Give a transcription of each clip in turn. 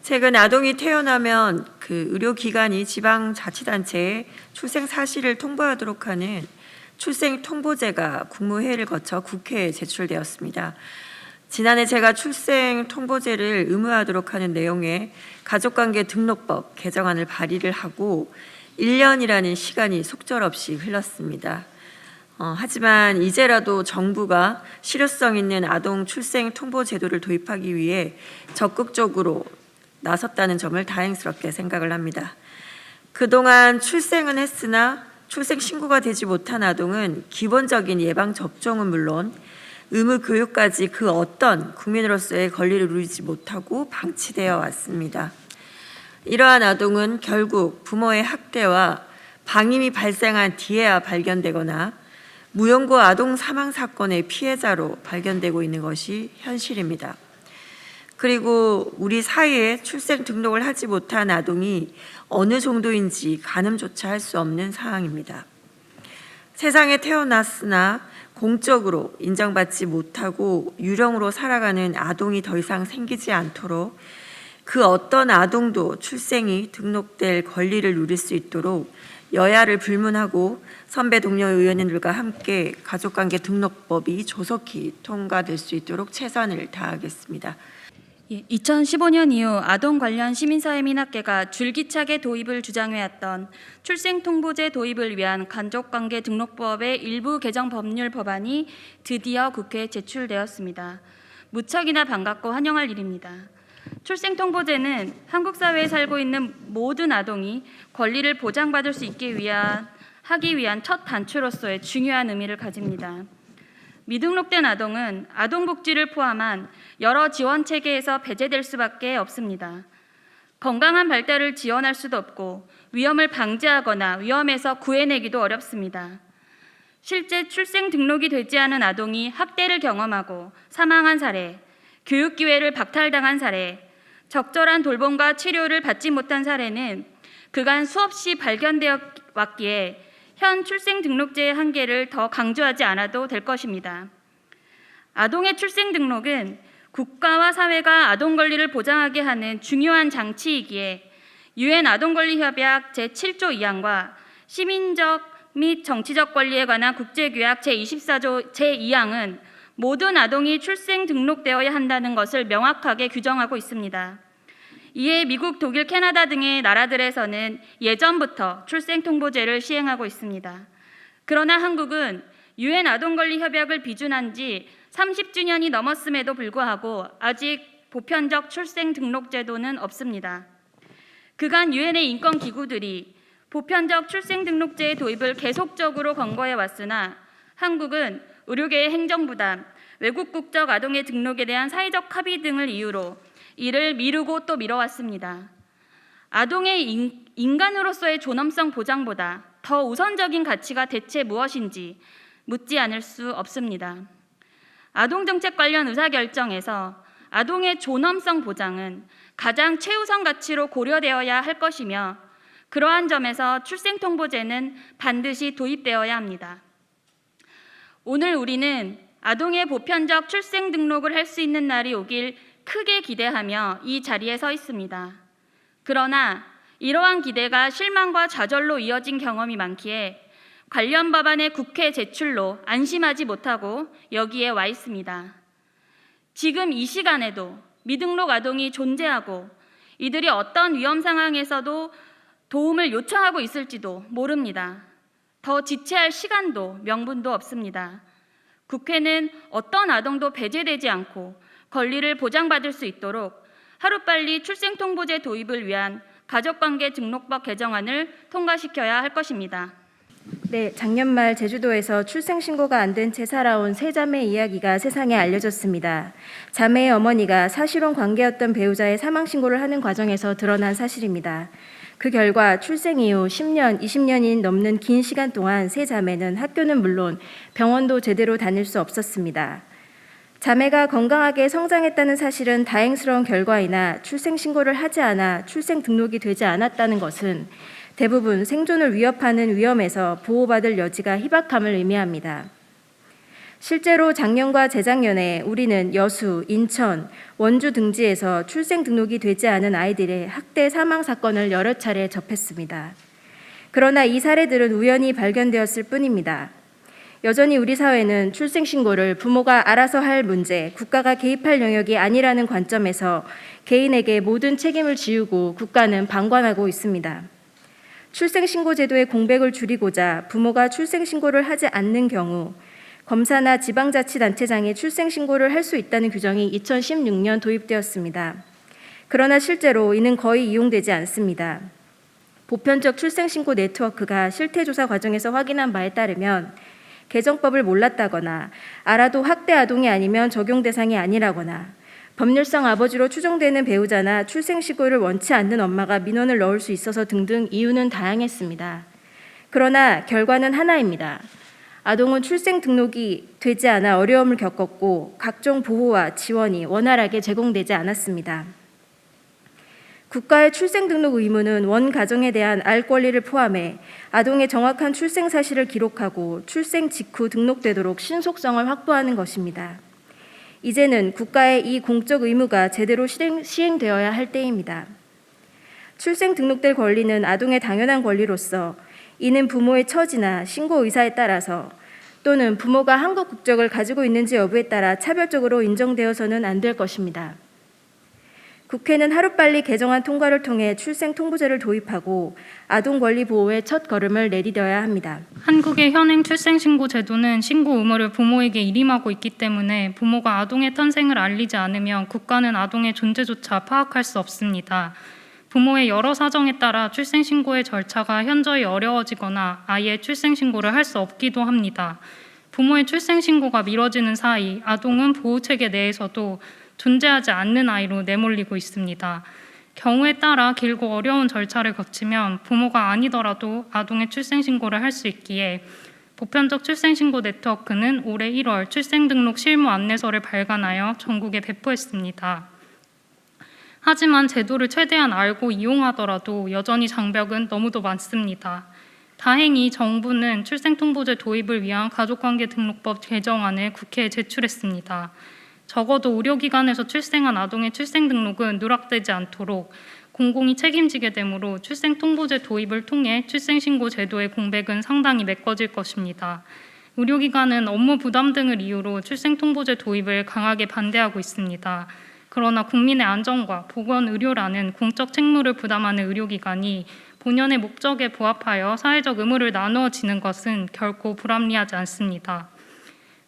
최근 아동이 태어나면 그 의료기관이 지방자치단체에 출생 사실을 통보하도록 하는 출생통보제가 국무회의를 거쳐 국회에 제출되었습니다. 지난해 제가 출생통보제를 의무화하도록 하는 내용의 가족관계 등록법 개정안을 발의를 하고 1년이라는 시간이 속절없이 흘렀습니다. 하지만 이제라도 정부가 실효성 있는 아동 출생 통보 제도를 도입하기 위해 적극적으로 나섰다는 점을 다행스럽게 생각을 합니다. 그동안 출생은 했으나 출생 신고가 되지 못한 아동은 기본적인 예방 접종은 물론 의무 교육까지 그 어떤 국민으로서의 권리를 누리지 못하고 방치되어 왔습니다. 이러한 아동은 결국 부모의 학대와 방임이 발생한 뒤에야 발견되거나 무연고 아동 사망 사건의 피해자로 발견되고 있는 것이 현실입니다. 그리고 우리 사회에 출생 등록을 하지 못한 아동이 어느 정도인지 가늠조차 할 수 없는 상황입니다. 세상에 태어났으나 공적으로 인정받지 못하고 유령으로 살아가는 아동이 더 이상 생기지 않도록 그 어떤 아동도 출생이 등록될 권리를 누릴 수 있도록 여야를 불문하고 선배 동료 의원님들과 함께 가족관계 등록법이 조속히 통과될 수 있도록 최선을 다하겠습니다. 2015년 이후 아동 관련 시민사회 민학계가 줄기차게 도입을 주장해왔던 출생통보제 도입을 위한 가족관계 등록법의 일부 개정 법률 법안이 드디어 국회에 제출되었습니다. 무척이나 반갑고 환영할 일입니다. 출생통보제는 한국 사회에 살고 있는 모든 아동이 권리를 보장받을 수 있게 하기 위한 첫 단추로서의 중요한 의미를 가집니다. 미등록된 아동은 아동복지를 포함한 여러 지원 체계에서 배제될 수밖에 없습니다. 건강한 발달을 지원할 수도 없고 위험을 방지하거나 위험에서 구해내기도 어렵습니다. 실제 출생 등록이 되지 않은 아동이 학대를 경험하고 사망한 사례, 교육 기회를 박탈당한 사례, 적절한 돌봄과 치료를 받지 못한 사례는 그간 수없이 발견되어 왔기에 현 출생 등록제의 한계를 더 강조하지 않아도 될 것입니다. 아동의 출생 등록은 국가와 사회가 아동 권리를 보장하게 하는 중요한 장치이기에 유엔 아동권리협약 제7조 2항과 시민적 및 정치적 권리에 관한 국제규약 제24조 제2항은 모든 아동이 출생 등록되어야 한다는 것을 명확하게 규정하고 있습니다. 이에 미국, 독일, 캐나다 등의 나라들에서는 예전부터 출생통보제를 시행하고 있습니다. 그러나 한국은 유엔 아동권리협약을 비준한 지 30주년이 넘었음에도 불구하고 아직 보편적 출생등록제도는 없습니다. 그간 유엔의 인권기구들이 보편적 출생등록제의 도입을 계속적으로 권고해 왔으나 한국은 의료계의 행정부담, 외국 국적 아동의 등록에 대한 사회적 합의 등을 이유로 이를 미루고 또 미뤄왔습니다. 아동의 인간으로서의 존엄성 보장보다 더 우선적인 가치가 대체 무엇인지 묻지 않을 수 없습니다. 아동정책 관련 의사결정에서 아동의 존엄성 보장은 가장 최우선 가치로 고려되어야 할 것이며 그러한 점에서 출생통보제는 반드시 도입되어야 합니다. 오늘 우리는 아동의 보편적 출생 등록을 할 수 있는 날이 오길 크게 기대하며 이 자리에 서 있습니다. 그러나 이러한 기대가 실망과 좌절로 이어진 경험이 많기에 관련 법안의 국회 제출로 안심하지 못하고 여기에 와 있습니다. 지금 이 시간에도 미등록 아동이 존재하고 이들이 어떤 위험 상황에서도 도움을 요청하고 있을지도 모릅니다. 더 지체할 시간도 명분도 없습니다. 국회는 어떤 아동도 배제되지 않고 권리를 보장받을 수 있도록 하루빨리 출생통보제 도입을 위한 가족관계 등록법 개정안을 통과시켜야 할 것입니다. 네, 작년 말 제주도에서 출생신고가 안 된 채 살아온 세 자매 이야기가 세상에 알려졌습니다. 자매의 어머니가 사실혼 관계였던 배우자의 사망신고를 하는 과정에서 드러난 사실입니다. 그 결과 출생 이후 10년, 20년이 넘는 긴 시간 동안 세 자매는 학교는 물론 병원도 제대로 다닐 수 없었습니다. 자매가 건강하게 성장했다는 사실은 다행스러운 결과이나 출생신고를 하지 않아 출생 등록이 되지 않았다는 것은 대부분 생존을 위협하는 위험에서 보호받을 여지가 희박함을 의미합니다. 실제로 작년과 재작년에 우리는 여수, 인천, 원주 등지에서 출생 등록이 되지 않은 아이들의 학대 사망 사건을 여러 차례 접했습니다. 그러나 이 사례들은 우연히 발견되었을 뿐입니다. 여전히 우리 사회는 출생신고를 부모가 알아서 할 문제, 국가가 개입할 영역이 아니라는 관점에서 개인에게 모든 책임을 지우고 국가는 방관하고 있습니다. 출생신고 제도의 공백을 줄이고자 부모가 출생신고를 하지 않는 경우 검사나 지방자치단체장이 출생신고를 할 수 있다는 규정이 2016년 도입되었습니다. 그러나 실제로 이는 거의 이용되지 않습니다. 보편적 출생신고 네트워크가 실태조사 과정에서 확인한 바에 따르면 개정법을 몰랐다거나 알아도 학대 아동이 아니면 적용 대상이 아니라거나 법률상 아버지로 추정되는 배우자나 출생신고를 원치 않는 엄마가 민원을 넣을 수 있어서 등등 이유는 다양했습니다. 그러나 결과는 하나입니다. 아동은 출생 등록이 되지 않아 어려움을 겪었고 각종 보호와 지원이 원활하게 제공되지 않았습니다. 국가의 출생 등록 의무는 원 가정에 대한 알 권리를 포함해 아동의 정확한 출생 사실을 기록하고 출생 직후 등록되도록 신속성을 확보하는 것입니다. 이제는 국가의 이 공적 의무가 제대로 시행되어야 할 때입니다. 출생 등록될 권리는 아동의 당연한 권리로서 이는 부모의 처지나 신고 의사에 따라서 또는 부모가 한국 국적을 가지고 있는지 여부에 따라 차별적으로 인정되어서는 안 될 것입니다. 국회는 하루빨리 개정안 통과를 통해 출생 통보제를 도입하고 아동 권리 보호의 첫 걸음을 내디뎌야 합니다. 한국의 현행 출생신고 제도는 신고 의무를 부모에게 일임하고 있기 때문에 부모가 아동의 탄생을 알리지 않으면 국가는 아동의 존재조차 파악할 수 없습니다. 부모의 여러 사정에 따라 출생신고의 절차가 현저히 어려워지거나 아예 출생신고를 할 수 없기도 합니다. 부모의 출생신고가 미뤄지는 사이 아동은 보호체계 내에서도 존재하지 않는 아이로 내몰리고 있습니다. 경우에 따라 길고 어려운 절차를 거치면 부모가 아니더라도 아동의 출생신고를 할 수 있기에 보편적 출생신고 네트워크는 올해 1월 출생등록 실무 안내서를 발간하여 전국에 배포했습니다. 하지만 제도를 최대한 알고 이용하더라도 여전히 장벽은 너무도 많습니다. 다행히 정부는 출생통보제 도입을 위한 가족관계등록법 개정안을 국회에 제출했습니다. 적어도 의료기관에서 출생한 아동의 출생등록은 누락되지 않도록 공공이 책임지게 되므로 출생통보제 도입을 통해 출생신고 제도의 공백은 상당히 메꿔질 것입니다. 의료기관은 업무 부담 등을 이유로 출생통보제 도입을 강하게 반대하고 있습니다. 그러나 국민의 안전과 보건의료라는 공적 책무를 부담하는 의료기관이 본연의 목적에 부합하여 사회적 의무를 나누어지는 것은 결코 불합리하지 않습니다.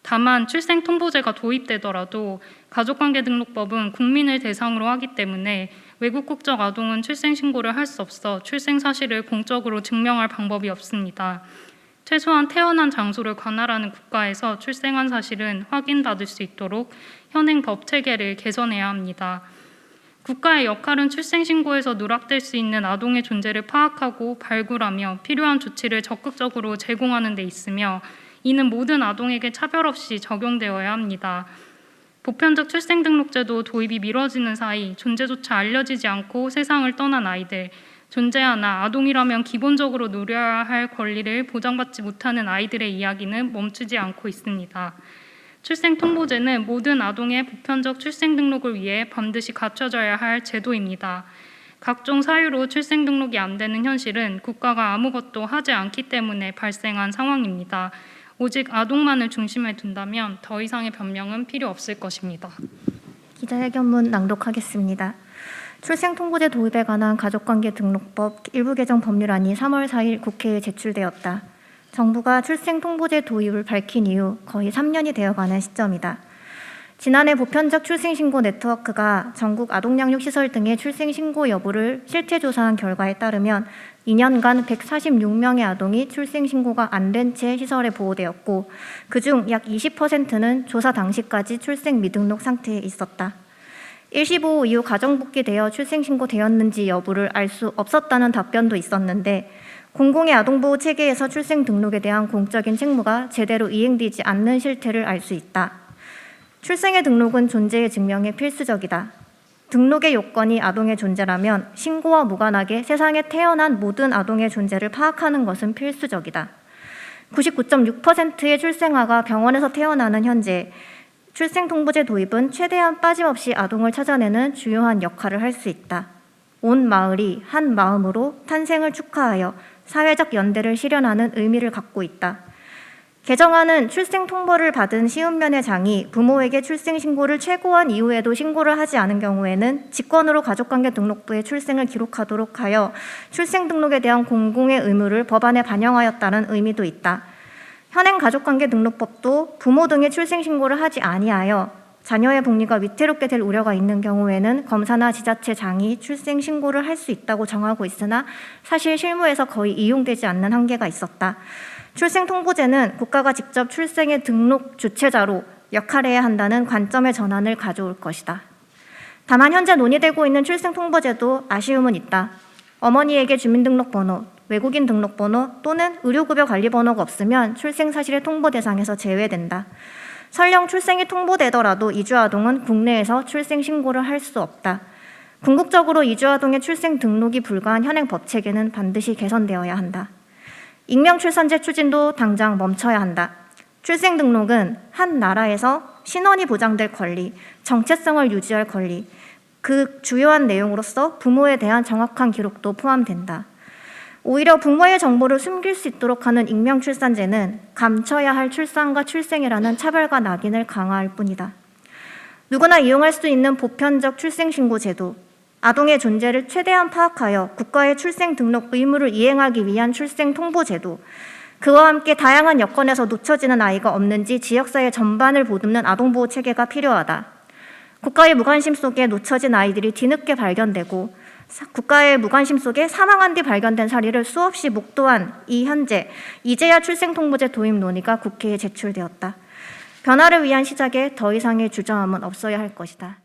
다만 출생통보제가 도입되더라도 가족관계등록법은 국민을 대상으로 하기 때문에 외국 국적 아동은 출생신고를 할 수 없어 출생 사실을 공적으로 증명할 방법이 없습니다. 최소한 태어난 장소를 관할하는 국가에서 출생한 사실은 확인받을 수 있도록 현행 법 체계를 개선해야 합니다. 국가의 역할은 출생신고에서 누락될 수 있는 아동의 존재를 파악하고 발굴하며 필요한 조치를 적극적으로 제공하는 데 있으며 이는 모든 아동에게 차별 없이 적용되어야 합니다. 보편적 출생등록제도 도입이 미뤄지는 사이 존재조차 알려지지 않고 세상을 떠난 아이들, 존재하나 아동이라면 기본적으로 누려야 할 권리를 보장받지 못하는 아이들의 이야기는 멈추지 않고 있습니다. 출생통보제는 모든 아동의 보편적 출생등록을 위해 반드시 갖춰져야 할 제도입니다. 각종 사유로 출생등록이 안 되는 현실은 국가가 아무것도 하지 않기 때문에 발생한 상황입니다. 오직 아동만을 중심에 둔다면 더 이상의 변명은 필요 없을 것입니다. 기자회견문 낭독하겠습니다. 출생통보제 도입에 관한 가족관계등록법 일부 개정 법률안이 3월 4일 국회에 제출되었다. 정부가 출생통보제 도입을 밝힌 이후 거의 3년이 되어가는 시점이다. 지난해 보편적 출생신고 네트워크가 전국 아동양육시설 등의 출생신고 여부를 실태조사한 결과에 따르면 2년간 146명의 아동이 출생신고가 안 된 채 시설에 보호되었고 그중 약 20%는 조사 당시까지 출생 미등록 상태에 있었다. 일시보호 이후 가정복귀되어 출생신고되었는지 여부를 알 수 없었다는 답변도 있었는데 공공의 아동보호 체계에서 출생등록에 대한 공적인 책무가 제대로 이행되지 않는 실태를 알 수 있다. 출생의 등록은 존재의 증명에 필수적이다. 등록의 요건이 아동의 존재라면 신고와 무관하게 세상에 태어난 모든 아동의 존재를 파악하는 것은 필수적이다. 99.6%의 출생아가 병원에서 태어나는 현재 출생통보제 도입은 최대한 빠짐없이 아동을 찾아내는 주요한 역할을 할 수 있다. 온 마을이 한 마음으로 탄생을 축하하여 사회적 연대를 실현하는 의미를 갖고 있다. 개정안은 출생통보를 받은 시운면회 장이 부모에게 출생신고를 최고한 이후에도 신고를 하지 않은 경우에는 직권으로 가족관계등록부에 출생을 기록하도록 하여 출생등록에 대한 공공의 의무를 법안에 반영하였다는 의미도 있다. 현행 가족관계등록법도 부모 등의 출생신고를 하지 아니하여 자녀의 복리가 위태롭게 될 우려가 있는 경우에는 검사나 지자체장이 출생신고를 할 수 있다고 정하고 있으나 사실 실무에서 거의 이용되지 않는 한계가 있었다. 출생통보제는 국가가 직접 출생의 등록 주체자로 역할해야 한다는 관점의 전환을 가져올 것이다. 다만 현재 논의되고 있는 출생통보제도 아쉬움은 있다. 어머니에게 주민등록번호, 외국인 등록번호 또는 의료급여 관리번호가 없으면 출생사실의 통보 대상에서 제외된다. 설령 출생이 통보되더라도 이주아동은 국내에서 출생신고를 할 수 없다. 궁극적으로 이주아동의 출생 등록이 불가한 현행 법체계는 반드시 개선되어야 한다. 익명출산제 추진도 당장 멈춰야 한다. 출생 등록은 한 나라에서 신원이 보장될 권리, 정체성을 유지할 권리, 그 주요한 내용으로서 부모에 대한 정확한 기록도 포함된다. 오히려 부모의 정보를 숨길 수 있도록 하는 익명출산제는 감춰야 할 출산과 출생이라는 차별과 낙인을 강화할 뿐이다. 누구나 이용할 수 있는 보편적 출생신고제도, 아동의 존재를 최대한 파악하여 국가의 출생 등록 의무를 이행하기 위한 출생통보제도, 그와 함께 다양한 여건에서 놓쳐지는 아이가 없는지 지역사회 전반을 보듬는 아동보호 체계가 필요하다. 국가의 무관심 속에 놓쳐진 아이들이 뒤늦게 발견되고 국가의 무관심 속에 사망한 뒤 발견된 사례를 수없이 목도한 이 현재 이제야 출생통보제 도입 논의가 국회에 제출되었다. 변화를 위한 시작에 더 이상의 주저함은 없어야 할 것이다.